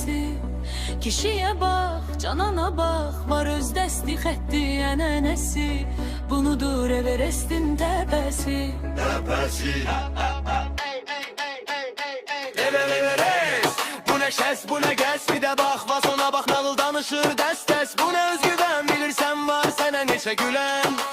nənəsi. Kişiyə bax, canana bax, var öz dəsti xətti ənənəsi. Bunudur Everestin təpəsi. Everest, bu ne şes, bu ne gəs, bir də bax, vasona bax, nağıl danışır dəst-dəst. Bu ne özgüvən, bilirsən var sənə neçə gülən.